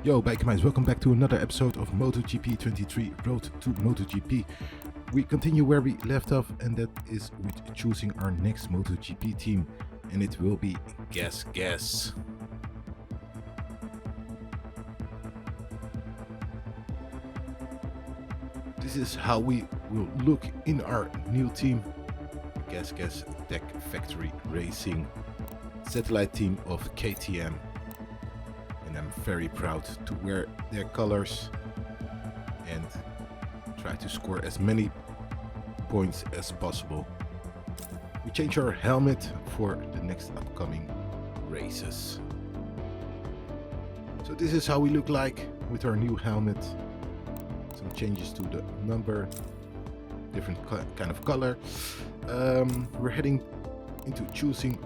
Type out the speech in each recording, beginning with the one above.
Yo, bikers, welcome back to another episode of MotoGP 23 Road to MotoGP. We continue where we left off, and that is with choosing our next MotoGP team, and it will be Guess. This is how we will look in our new team, Guess Tech Factory Racing, satellite team of KTM. And I'm very proud to wear their colors and try to score as many points as possible. We change our helmet for the next upcoming races. So this is how we look like with our new helmet. Some changes to the number, different kind of color. We're heading into choosing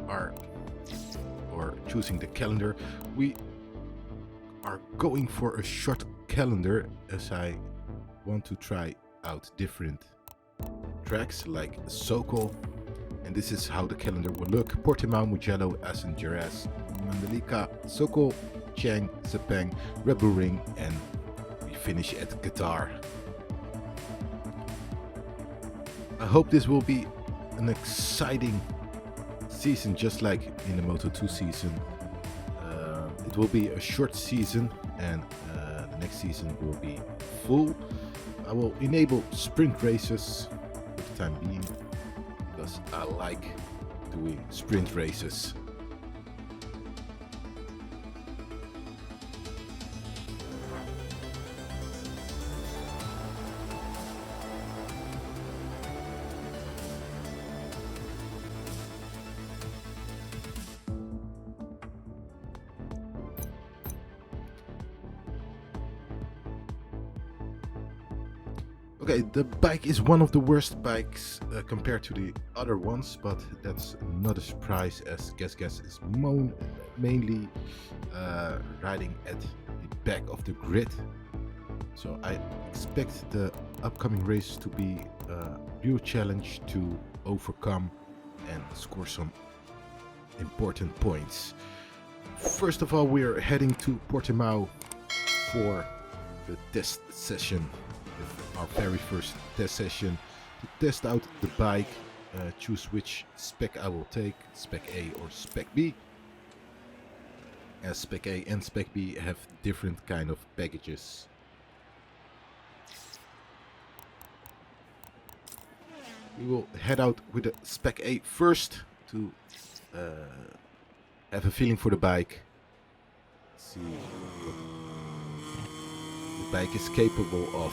the calendar. We are going for a short calendar as I want to try out different tracks like Sokol, and this is how the calendar will look: Portimao, Mugello, Assen, Jerez, Mandalika, Sokol, Chang, Sepang, Red Bull Ring, and we finish at Qatar. I hope this will be an exciting season, just like in the Moto2 season. It will be a short season, and the next season will be full. I will enable sprint races for the time being because I like doing sprint races. Okay, the bike is one of the worst bikes compared to the other ones, but that's not a surprise as Guess is mainly riding at the back of the grid. So I expect the upcoming race to be a real challenge to overcome and score some important points. First of all, we're heading to Portimao for the test session. Our very first test session to test out the bike, choose which spec I will take, spec A or spec B, as spec A and spec B have different kind of packages. We will head out with the spec A first to have a feeling for the bike, see what the bike is capable of.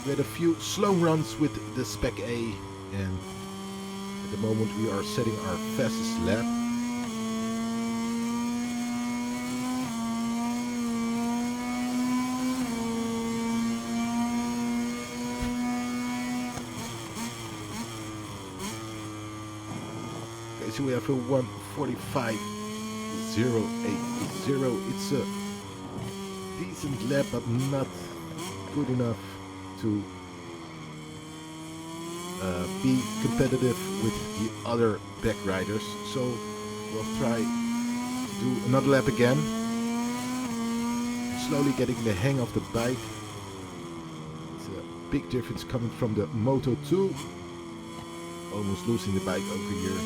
We had a few slow runs with the Spec A, and at the moment we are setting our fastest lap. Okay, so we have a 1:45.080. It's a decent lap, but not good enough to be competitive with the other back riders, so we'll try to do another lap again. Slowly getting the hang of the bike. It's a big difference coming from the Moto2. Almost losing the bike over here.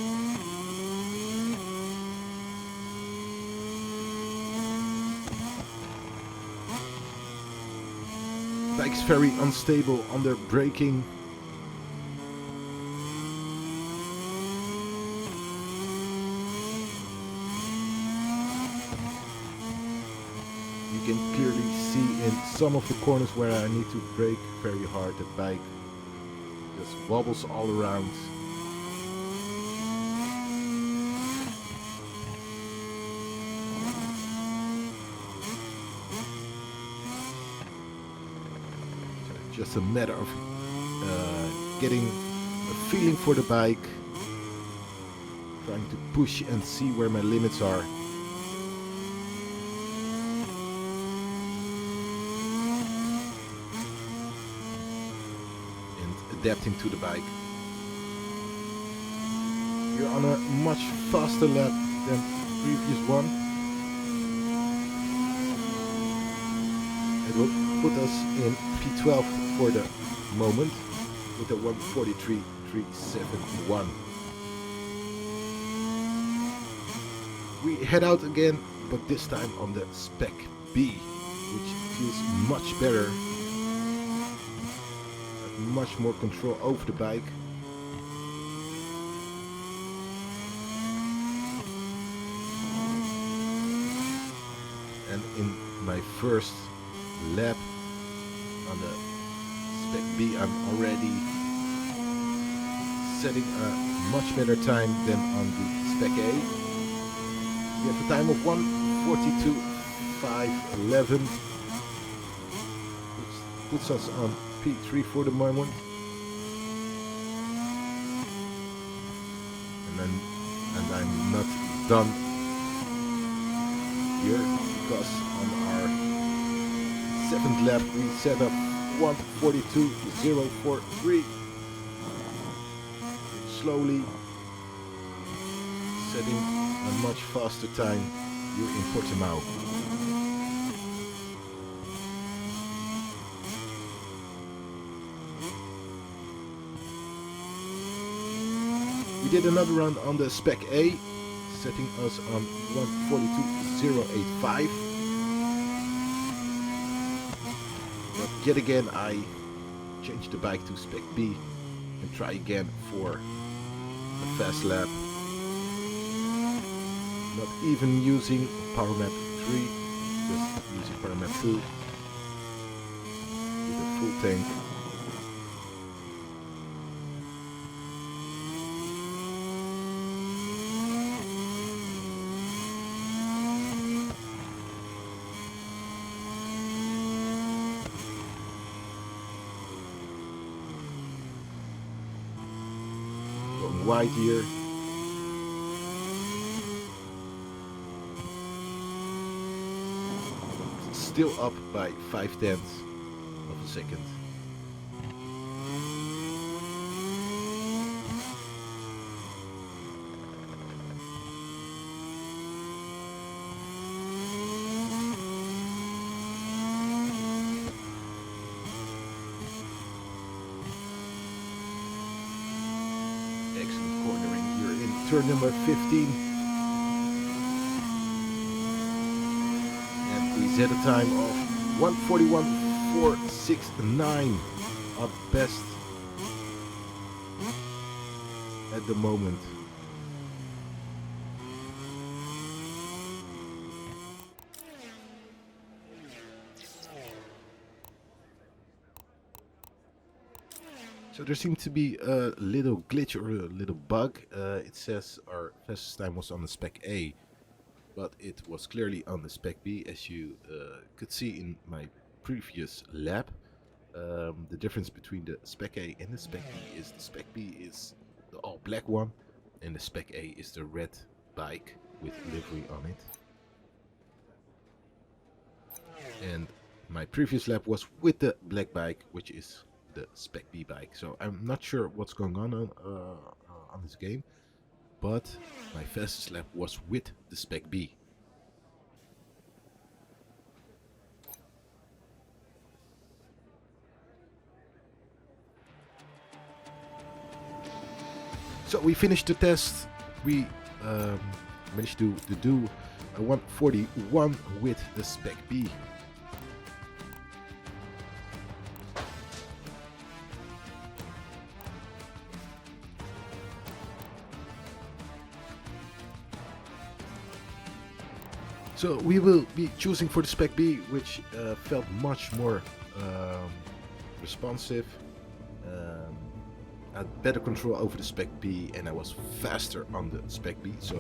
Bike's very unstable under braking. You can clearly see in some of the corners where I need to brake very hard. The bike just wobbles all around. Just a matter of getting a feeling for the bike, trying to push and see where my limits are. And adapting to the bike. You're on a much faster lap than previous one. It will put us in P12 for the moment with a 1:43.371. We head out again, but this time on the Spec B, which feels much better. Have much more control over the bike. And in my first lap on the Spec B, I'm already setting a much better time than on the Spec A. We have a time of 1:42.511, which puts us on P3 for the moment. And I'm not done here, because on our 7th lap we set up 1:42.043. Slowly setting a much faster time here in Portimao. We did another round on the Spec A, setting us on 1:42.085. But yet again I changed the bike to Spec B and try again for a fast lap. Not even using Power Map 3, just using Power Map 2 with a full tank. Going wide here. Still up by 0.5 of a second. Excellent cornering here in turn number 15. At a time of 1:41.469, our best at the moment. So there seemed to be a little glitch or a little bug. It says our fastest time was on the Spec A, but it was clearly on the Spec B, as you could see in my previous lap. The difference between the Spec A and the Spec B is the Spec B is the all black one and the Spec A is the red bike with livery on it. And my previous lap was with the black bike, which is the Spec B bike. So I'm not sure what's going on this game, but my fastest lap was with the Spec B. So we finished the test. We managed to do a 1:41 with the Spec B. So we will be choosing for the Spec B, which felt much more responsive. I had better control over the Spec B and I was faster on the Spec B, so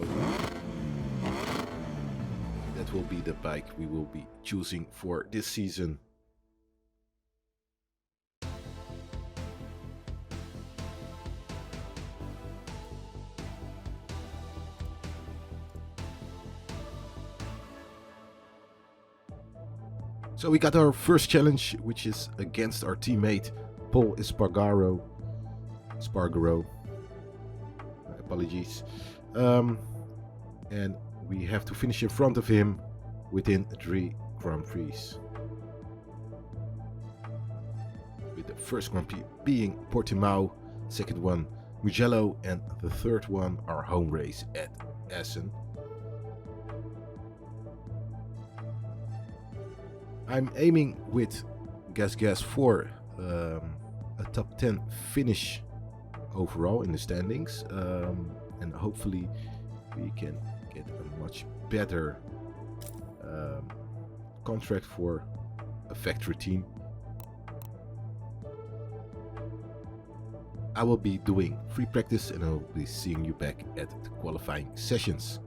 that will be the bike we will be choosing for this season. So we got our first challenge, which is against our teammate Paul Espargaro. My apologies. And we have to finish in front of him within 3 Grand Prix. With the first Grand Prix being Portimao, second one Mugello, and the third one our home race at Essen. I'm aiming with Gas for a top 10 finish overall in the standings, and hopefully we can get a much better contract for a factory team. I will be doing free practice and I'll be seeing you back at the qualifying sessions.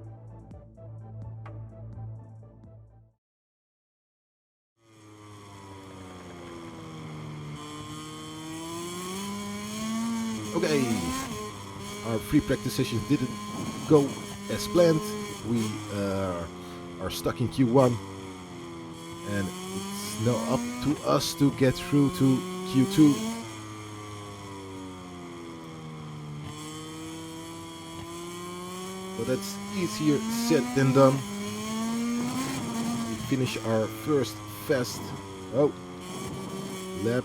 Okay, our free practice sessions didn't go as planned. We are stuck in Q1 and it's now up to us to get through to Q2. But that's easier said than done. We finish our first fast lap.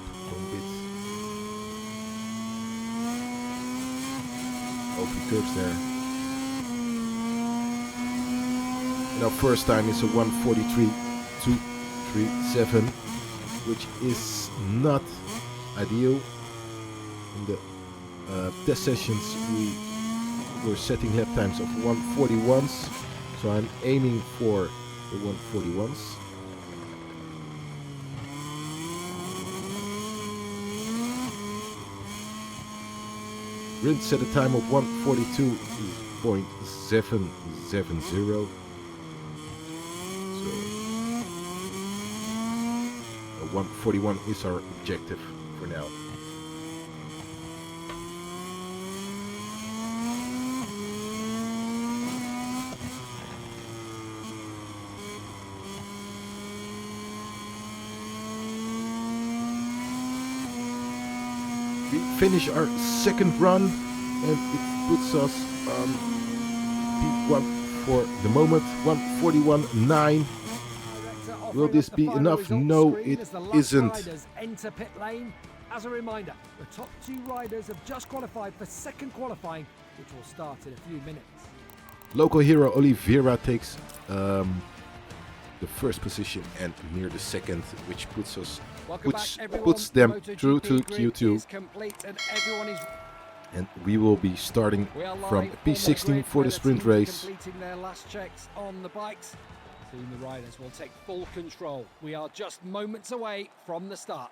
Open curves there. And our first time is a 1:43.237, which is not ideal. In the test sessions we were setting lap times of 1:41s, so I'm aiming for the 1:41s. Rint set a time of 1:42.770. So 1:41 is our objective for now. We finish our second run and it puts us on P1 for the moment, 1:41.9. Will this be enough? No, it isn't. Enter pit lane. As a reminder, the top 2 riders have just qualified for second qualifying, which will start in a few minutes. Local hero Oliveira takes the first position and near the second, which puts us puts them MotoGP through to Q2. And we will be starting from P16 for the sprint race. Completing their last checks on the bikes. Soon the riders will take full control. We are just moments away from the start.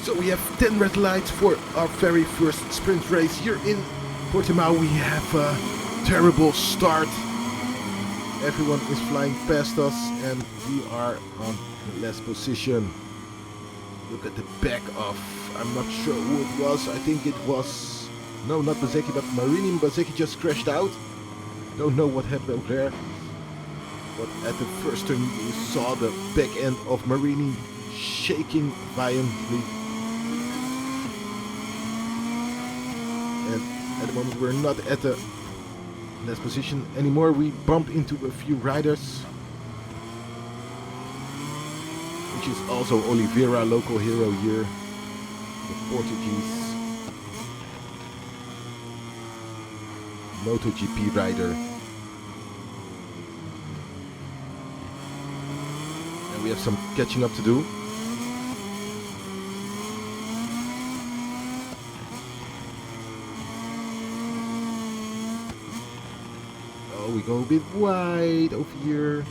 So we have 10 red lights for our very first sprint race here in Portimao. We have a terrible start. Everyone is flying past us and we are on the last position. Look at the back of, I'm not sure who it was. I think it was, no, not Bezzecchi, but Marini. Bezzecchi just crashed out. Don't know what happened there. But at the first turn you saw the back end of Marini shaking violently. And at the moment we're not at the last position anymore. We bumped into a few riders, which is also Oliveira, local hero here, the Portuguese MotoGP rider. And we have some catching up to do. We go a bit wide over here.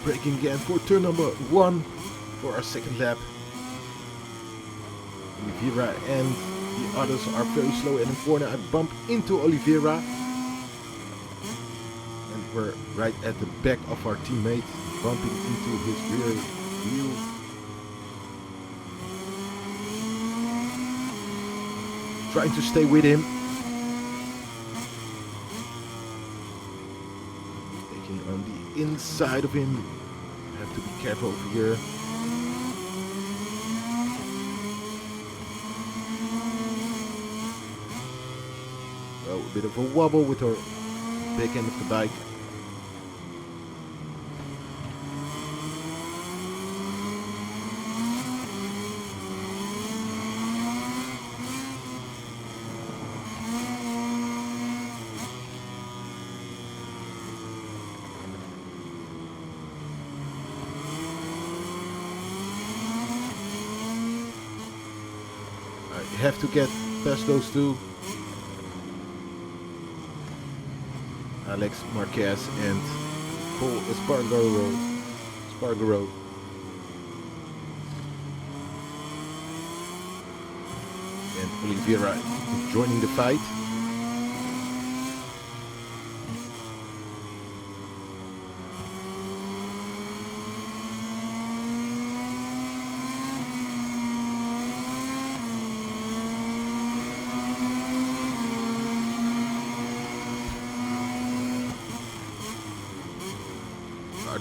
braking again for turn number 1 for our second lap. Oliveira and the others are very slow in the corner. I bump into Oliveira. And we're right at the back of our teammate, bumping into his rear wheel. Trying to stay with him. Taking on the inside of him. Have to be careful over here. So a bit of a wobble with our back end of the bike. I have to get past those two. Alex Marquez and Paul Espargaro. And Oliveira joining the fight.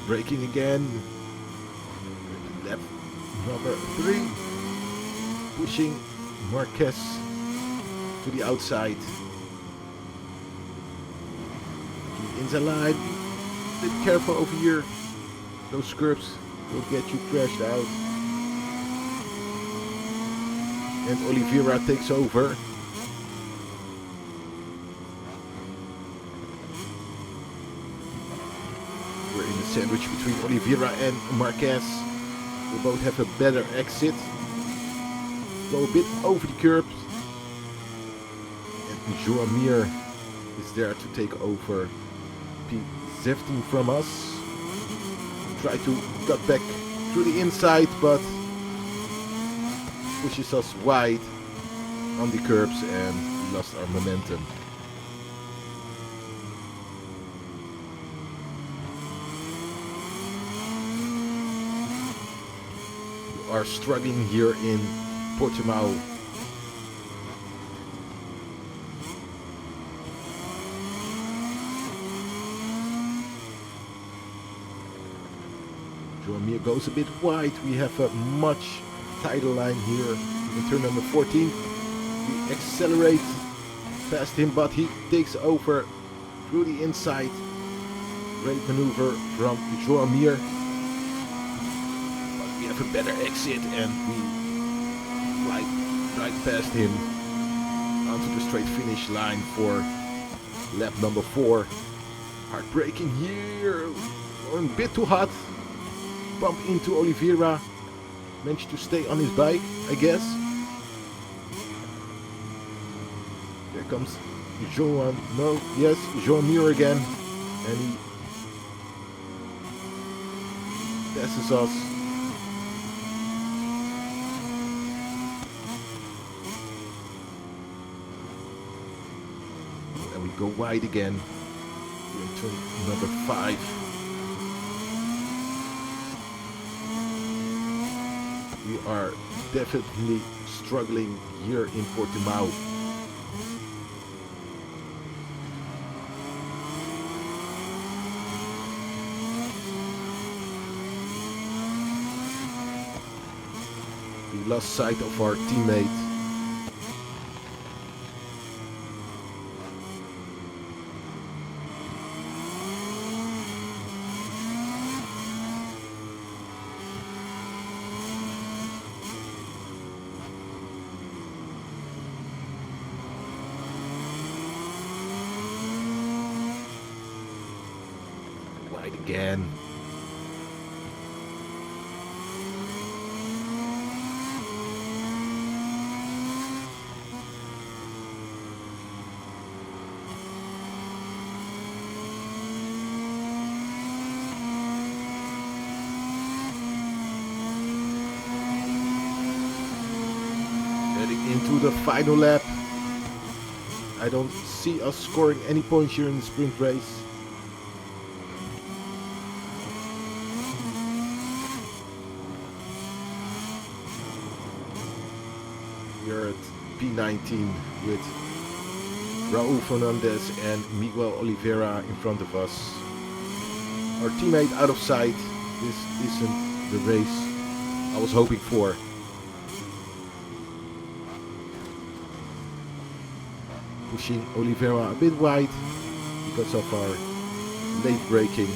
Braking again. Lap number 3. Pushing Marquez to the outside. Keep inside line. Be careful over here. Those curbs will get you crashed out. And Oliveira takes over. Sandwich between Oliveira and Marquez. They both have a better exit. Go a bit over the curb. And Joan Mir is there to take over P17 from us. Try to cut back through the inside, but pushes us wide on the curbs and we lost our momentum. Are struggling here in Portimao. Joan Mir goes a bit wide. We have a much tighter line here in turn number 14. We accelerate past him, but he takes over through the inside. Great maneuver from Joan Mir. A better exit and we fly right past him onto the straight finish line for lap number 4. Hard braking here, going a bit too hot. Bump into Oliveira, managed to stay on his bike, I guess. There comes Joan Mir again, and he passes us. Go wide again in turn number 5. We are definitely struggling here in Portimao. We lost sight of our teammate. Again. Heading into the final lap. I don't see us scoring any points here in the sprint race. We're at P19 with Raul Fernandez and Miguel Oliveira in front of us. Our teammate out of sight. This isn't the race I was hoping for. Pushing Oliveira a bit wide because of our late braking.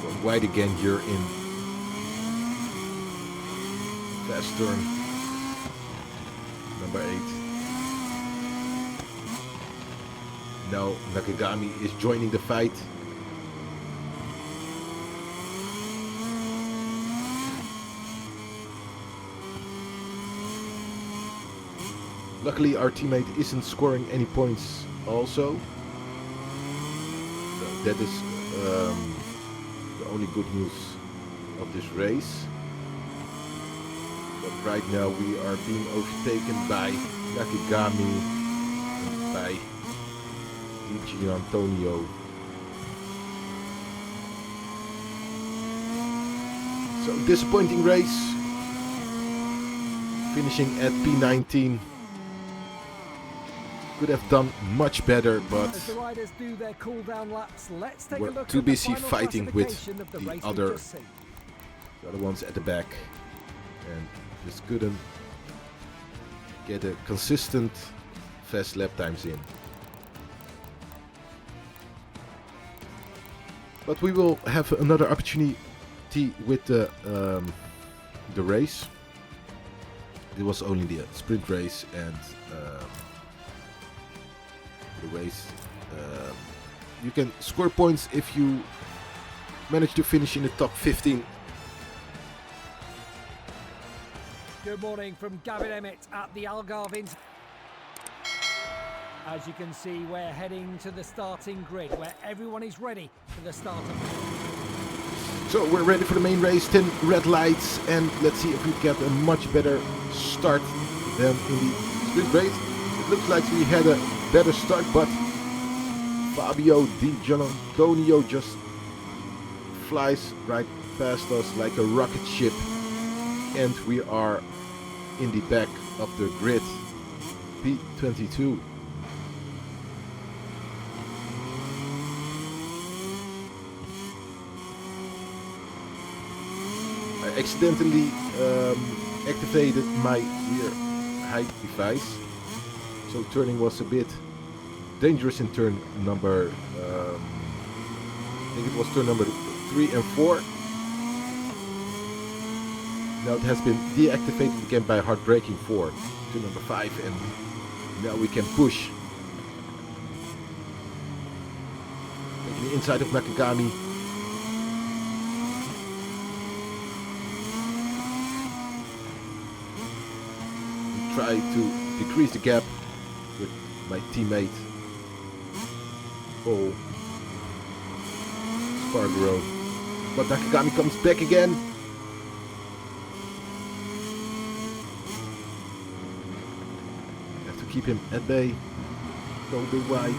Going wide again here in fast turn number 8. Now Nakagami is joining the fight. Luckily our teammate isn't scoring any points also. So that is the only good news of this race. But right now we are being overtaken by Nakagami and by Di Antonio. So disappointing race. Finishing at P19. Could have done much better, but As the riders do their cool down laps, let's take a we're look too at the busy final fighting with classification of the the race we've other just seen. ones at the back, and just couldn't get a consistent fast lap times in. But we will have another opportunity with the race. It was only the sprint race, and the race you can score points if you manage to finish in the top 15. Good morning from Gavin Emmett at the Algarve. As you can see, we're heading to the starting grid where everyone is ready for the start of. So we're ready for the main race, 10 red lights, and let's see if we get a much better start than in the sprint race. It looks like we had a better start, but Fabio Di Giannantonio just flies right past us like a rocket ship, and we are in the back of the grid, P22. I accidentally activated my rear height device, so turning was a bit dangerous in turn number, I think it was turn number 3 and 4. Now it has been deactivated again by hard braking for turn number 5, and now we can push. Taking the inside of Nakagami. Try to decrease the gap with my teammate Paul Spargaro, but Nakagami comes back again. Have to keep him at bay. Go a bit wide.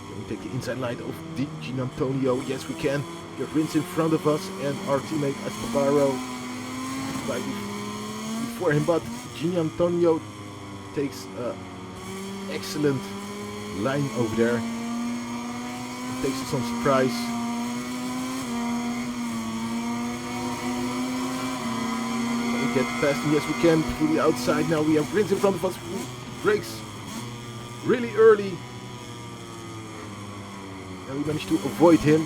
Can we take the inside line of Di Giannantonio? Yes, we can. Get Rins in front of us, and our teammate Espargaro right before him, but Giannantonio takes an excellent line over there. It takes us on surprise. Can we get past him? Yes, we can, through the outside. Now we have Rins in front of us, who brakes really early, and we managed to avoid him.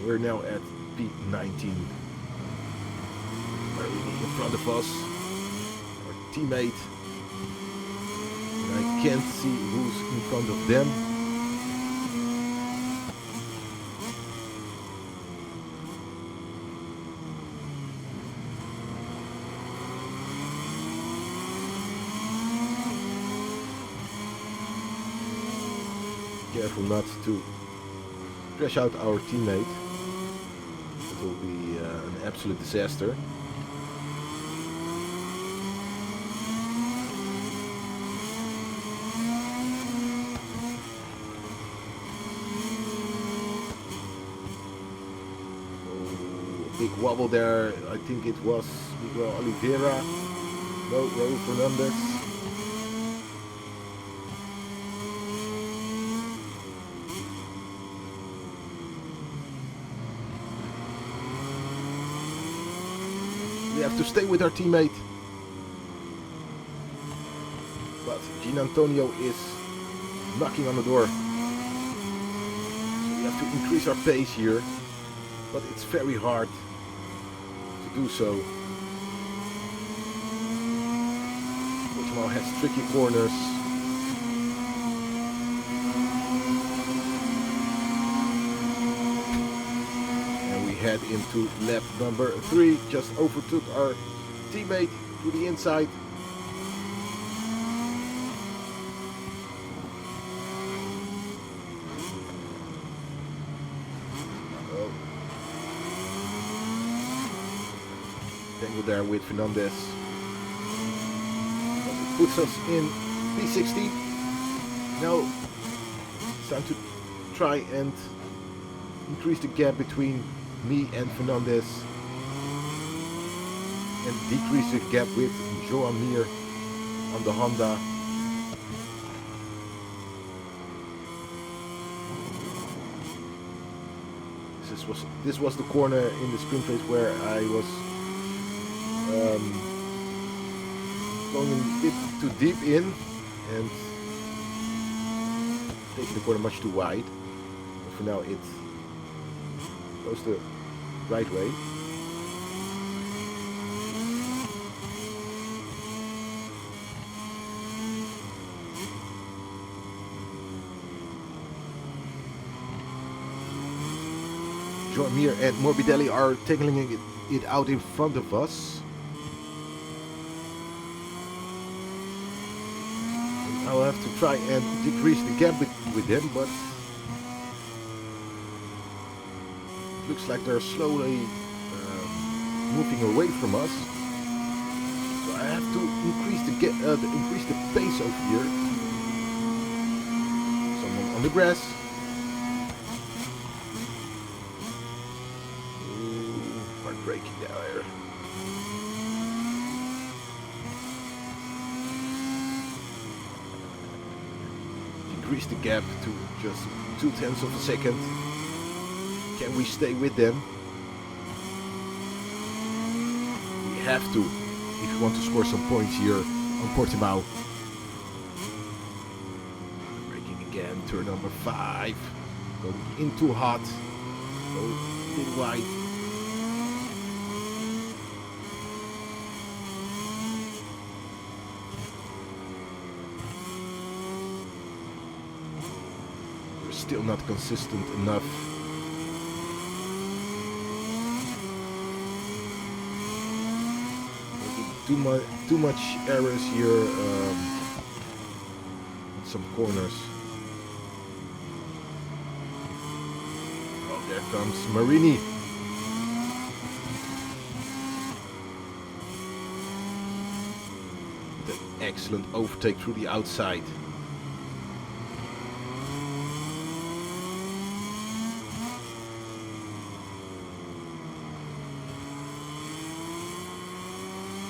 We're now at P19. Really in front of us, our teammate. And I can't see who's in front of them. Careful not to crash out our teammate. It will be an absolute disaster. Big wobble there. I think it was Miguel Oliveira. No, Raul Fernandez. We have to stay with our teammate. But Gian Antonio is knocking on the door. So we have to increase our pace here. But it's very hard to do so. Portimao has tricky corners. And we head into lap number 3. Just overtook our teammate to the inside. Tangle there with Fernandez. But it puts us in P16. Now it's time to try and increase the gap between me and Fernandez and decrease the gap with Joan Mir on the Honda. This was the corner in the sprint race where I was going a bit too deep in and taking the corner much too wide. But for now it goes the right way. Joan Mir and Morbidelli are tackling it out in front of us. And I'll have to try and decrease the gap with them, but it looks like they're slowly moving away from us. So I have to increase the pace over here. Someone on the grass. Breaking there. Decrease the gap to just 0.2 of a second. Can we stay with them? We have to if we want to score some points here on Portimao. Breaking again, turn number 5. Going in too hot. Go a bit wide. Still not consistent enough. Maybe too much errors here in some corners. Oh, there comes Marini. With an excellent overtake through the outside.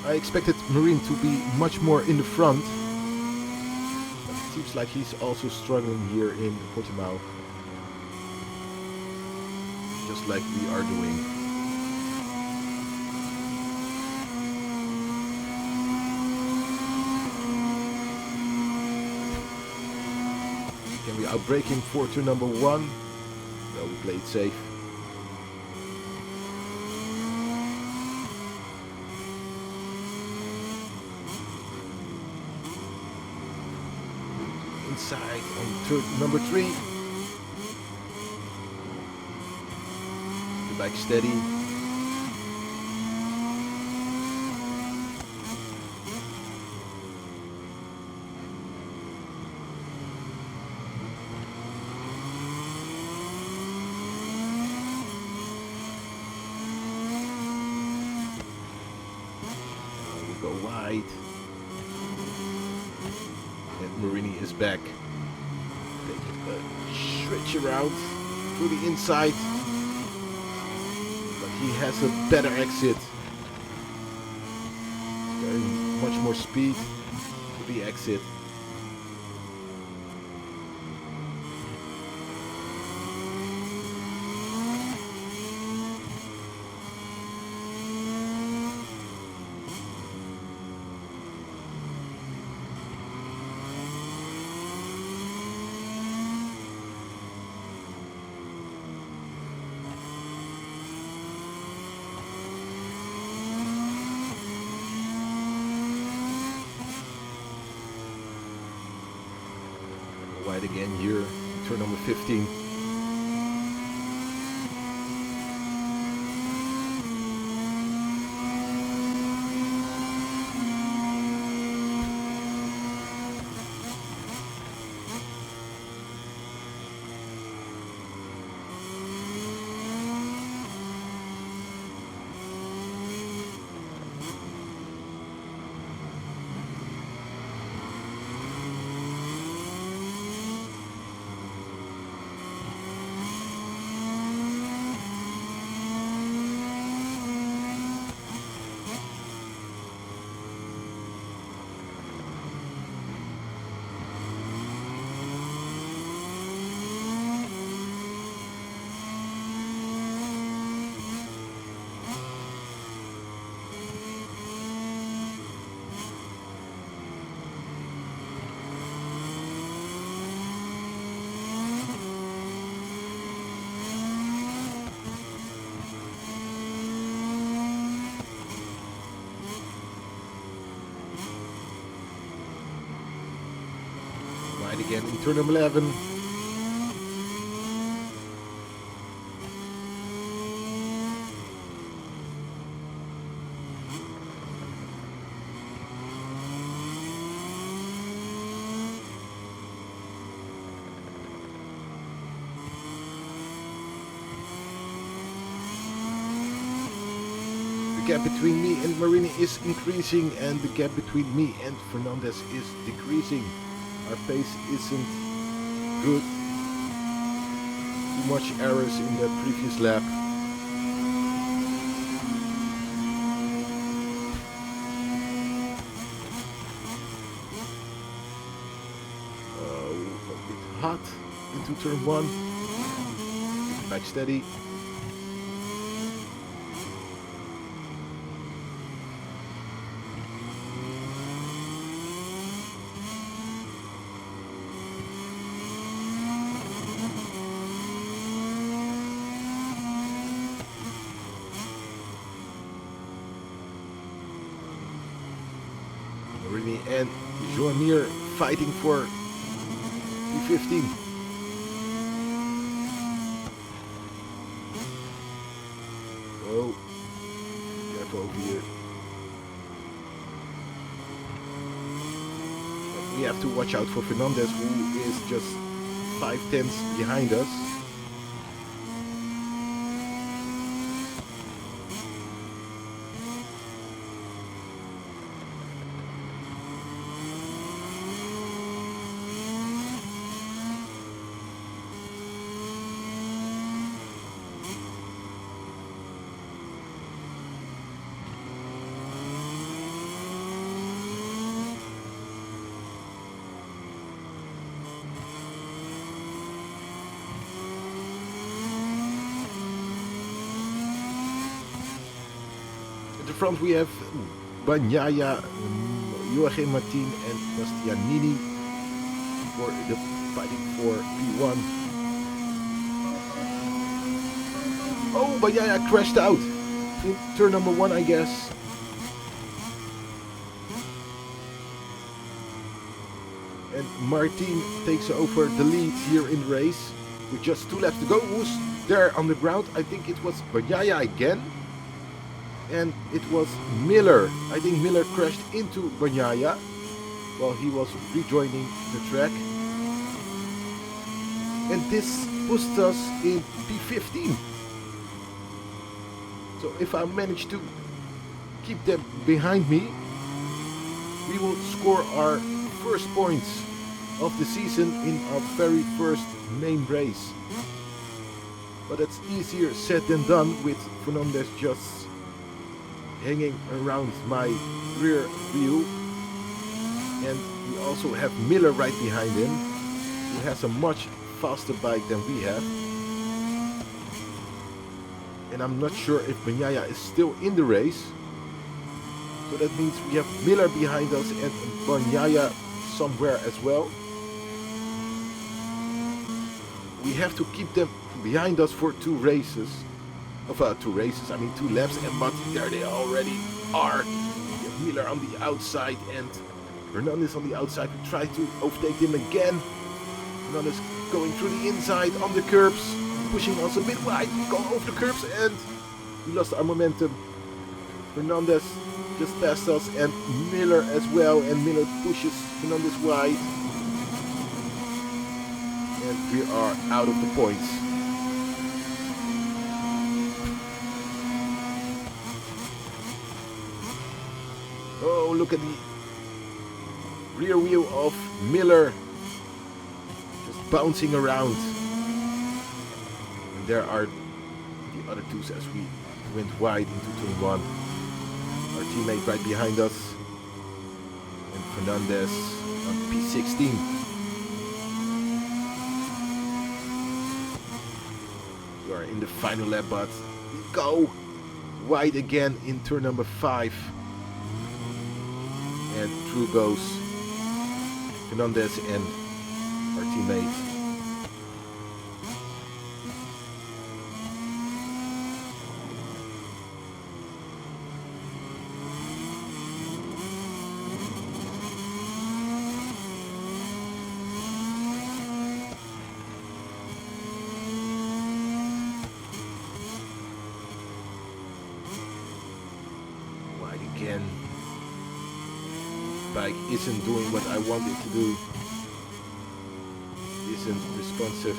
I expected Marine to be much more in the front, but it seems like he's also struggling here in Portimao, just like we are doing. Can we outbrake him for turn number 1? No, we played safe. Inside on turn number 3. The bike steady. Go wide. And Marini is back. Take a switch around to the inside. But he has a better exit. Carrying much more speed to the exit. Wide again here, turn number 15. Wide again in turn number 11. The gap between me and Marini is increasing, and the gap between me and Fernandez is decreasing. Our pace isn't good. Too much errors in the previous lap. A bit hot into turn 1. Get back steady. Marini and Joamir fighting for P15. Oh, careful over here. We have to watch out for Fernandez, who is just 5/10 behind us. At the front we have Bagnaia, Joachim Martin and Bastianini for the fighting for P1. Oh, Bagnaia crashed out in turn number 1, I guess. And Martin takes over the lead here in the race with just 2 laps to go. Who's there on the ground? I think it was Bagnaia again. And it was Miller. I think Miller crashed into Bagnaia while he was rejoining the track. And this puts us in P15. So if I manage to keep them behind me, we will score our first points of the season in our very first main race. But it's easier said than done with Fernandez just hanging around my rear wheel. And we also have Miller right behind him, who has a much faster bike than we have. And I'm not sure if Bagnaia is still in the race. So that means we have Miller behind us and Bagnaia somewhere as well. We have to keep them behind us for two races. I mean 2 laps, but there they already are. We have Miller on the outside and Hernandez on the outside. We try to overtake him again. Hernandez going through the inside on the curbs, pushing us a bit wide. We go over the curbs and we lost our momentum. Hernandez just passed us and Miller as well, and Miller pushes Hernandez wide. And we are out of the points. Oh, look at the rear wheel of Miller just bouncing around. And there are the other twos as we went wide into turn 1. Our teammate right behind us. And Fernandez on P16. We are in the final lap, but we go wide again in turn number 5. And through goes Fernandez and our teammate. Wide again. Bike isn't doing what I want it to do. Isn't responsive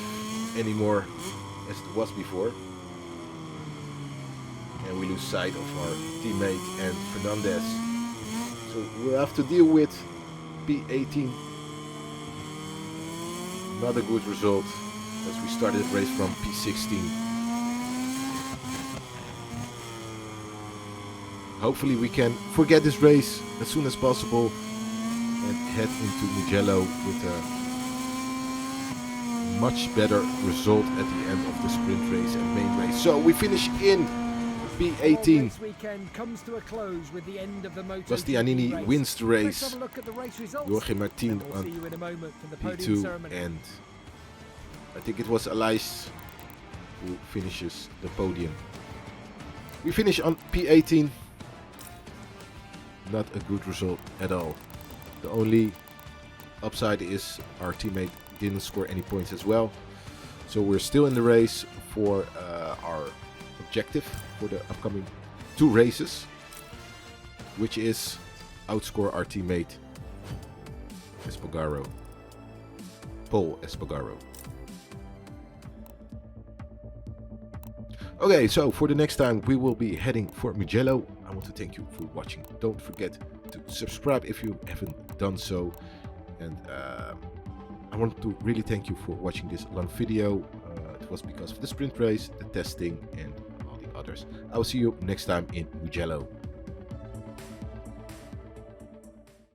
anymore as it was before. And we lose sight of our teammate and Fernandez. So we'll have to deal with P18. Not a good result as we started the race from P16. Hopefully we can forget this race as soon as possible and head into Mugello with a much better result at the end of the sprint race and main race. So we finish in P18. This weekend comes to a close with the end of the MotoGP Bastianini race. wins the Let's race. have a look at the race results. Joachim Martin And we'll on see you in a moment for the podium P2, ceremony. and I think it was Alais who finishes the podium. We finish on P18. Not a good result at all. The only upside is our teammate didn't score any points as well. So we're still in the race for our objective for the upcoming 2 races, which is outscore our teammate Espargaro, Paul Espargaro. Okay, so for the next time we will be heading for Mugello. I want to thank you for watching. Don't forget to subscribe if you haven't done so. And I want to really thank you for watching this long video. It was because of the sprint race, the testing, and all the others. I will see you next time in Mugello.